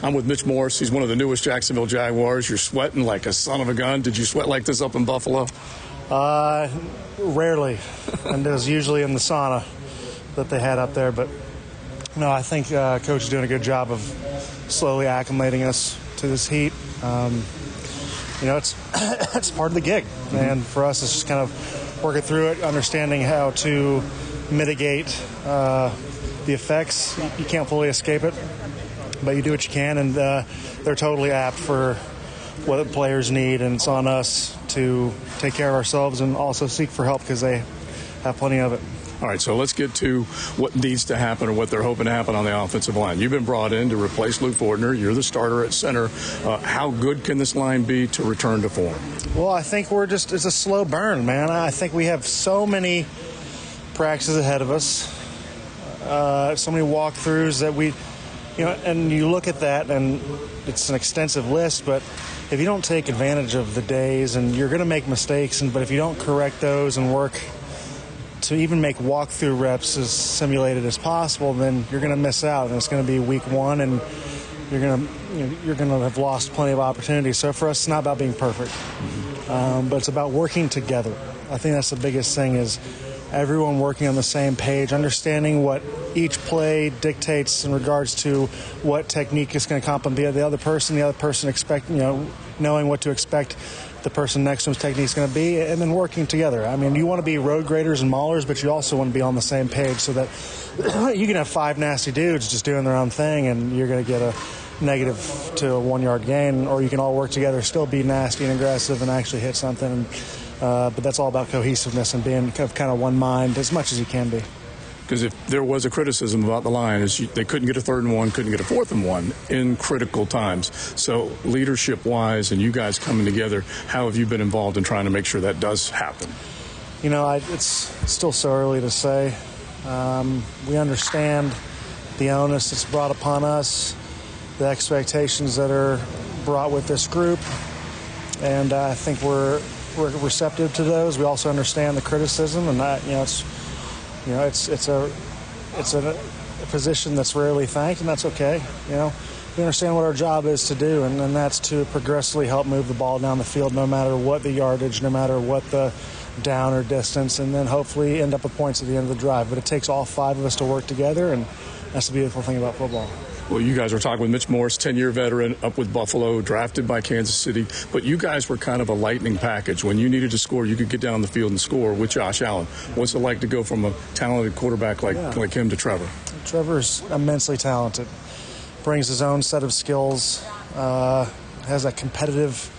I'm with Mitch Morse. He's one of the newest Jacksonville Jaguars. You're sweating like a son of a gun. Did you sweat like this up in Buffalo? Rarely, and it was usually in the sauna that they had up there. But no, I think Coach is doing a good job of slowly acclimating us to this heat. It's it's part of the gig, and for us, it's just kind of working through it, understanding how to mitigate the effects. You can't fully escape it, but you do what you can, and they're totally apt for what the players need, and it's on us to take care of ourselves and also seek for help because they have plenty of it. All right, so let's get to what needs to happen or what they're hoping to happen on the offensive line. You've been brought in to replace Luke Fortner. You're the starter at center. How good can this line be to return to form? Well, I think it's a slow burn, man. I think we have so many practices ahead of us, so many walkthroughs that and you look at that and it's an extensive list, but if you don't take advantage of the days, and you're going to make mistakes, but if you don't correct those and work to even make walkthrough reps as simulated as possible, then you're going to miss out, and it's going to be week one, and you're going to have lost plenty of opportunities. So for us, it's not about being perfect, but it's about working together. I think that's the biggest thing, is everyone working on the same page, understanding what each play dictates in regards to what technique is going to complement the other person knowing what to expect the person next to him's technique is going to be, and then working together. I mean, you want to be road graders and maulers, but you also want to be on the same page so that you can have five nasty dudes just doing their own thing, and you're going to get a negative to a 1 yard gain, or you can all work together, still be nasty and aggressive and actually hit something. But that's all about cohesiveness and being kind of one mind as much as you can be. Because if there was a criticism about the line, is they couldn't get a 3rd and 1, couldn't get a 4th and 1 in critical times. So leadership-wise and you guys coming together, how have you been involved in trying to make sure that does happen? It's still so early to say. We understand the onus that's brought upon us, the expectations that are brought with this group, and I think we're receptive to those. We also understand the criticism, and it's a position that's rarely thanked, and that's okay. We understand what our job is to do, and that's to progressively help move the ball down the field, no matter what the yardage, no matter what the down or distance, and then hopefully end up with points at the end of the drive. But it takes all 5 of us to work together, and that's the beautiful thing about football. Well, you guys were talking with Mitch Morse, 10-year veteran, up with Buffalo, drafted by Kansas City. But you guys were kind of a lightning package. When you needed to score, you could get down the field and score with Josh Allen. What's it like to go from a talented quarterback like him to Trevor? Trevor's immensely talented. Brings his own set of skills, has a competitive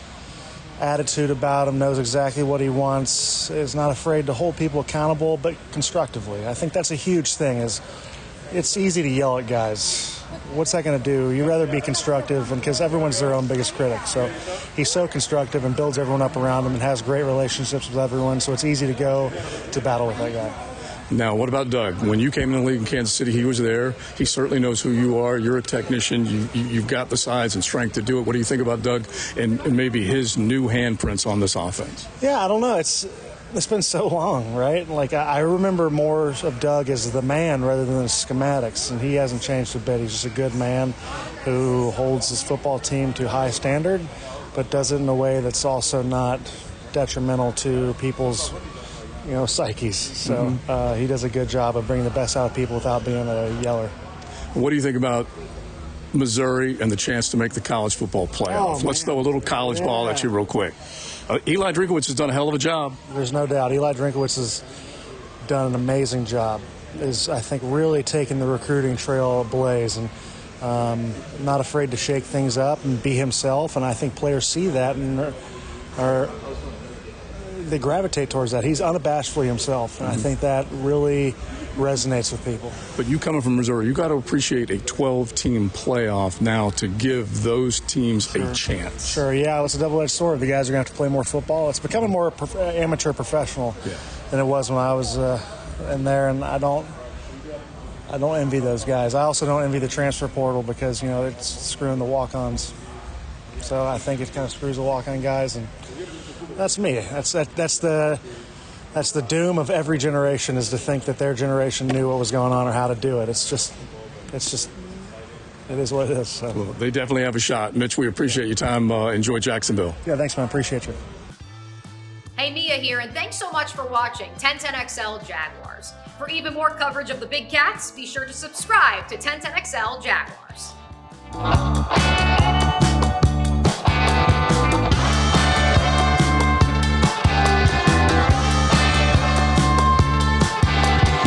attitude about him, knows exactly what he wants, is not afraid to hold people accountable, but constructively. I think that's a huge thing. It's easy to yell at guys. What's that going to do? You'd rather be constructive, and because everyone's their own biggest critic. So he's so constructive and builds everyone up around him and has great relationships with everyone, so it's easy to go to battle with that guy. Now, what about Doug? When you came in the league in Kansas City, he was there. He certainly knows who you are. You're a technician. You've got the size and strength to do it. What do you think about Doug and maybe his new handprints on this offense? Yeah, I don't know. It's been so long, right? Like, I remember more of Doug as the man rather than the schematics, and he hasn't changed a bit. He's just a good man who holds his football team to high standard, but does it in a way that's also not detrimental to people's psyches. So he does a good job of bringing the best out of people without being a yeller. What do you think about Missouri and the chance to make the college football playoff? Let's throw a little college ball at you real quick. Eli Drinkowitz has done a hell of a job. There's no doubt. Eli Drinkowitz has done an amazing job. Is, I think, really taking the recruiting trail ablaze and not afraid to shake things up and be himself. And I think players see that and they gravitate towards that. He's unabashedly himself, and I think that really resonates with people. But you coming from Missouri, you got to appreciate a 12-team playoff now to give those teams a chance. Sure, yeah, it's a double-edged sword. The guys are going to have to play more football. It's becoming more amateur professional than it was when I was in there, and I don't envy those guys. I also don't envy the transfer portal because, it's screwing the walk-ons. So I think it kind of screws the walk-on guys, and that's me. That's the doom of every generation, is to think that their generation knew what was going on or how to do it. It's It is what it is. So. Well, they definitely have a shot. Mitch, we appreciate your time. Enjoy Jacksonville. Yeah, thanks, man. Appreciate you. Hey, Mia here, and thanks so much for watching 1010XL Jaguars. For even more coverage of the Big Cats, be sure to subscribe to 1010XL Jaguars.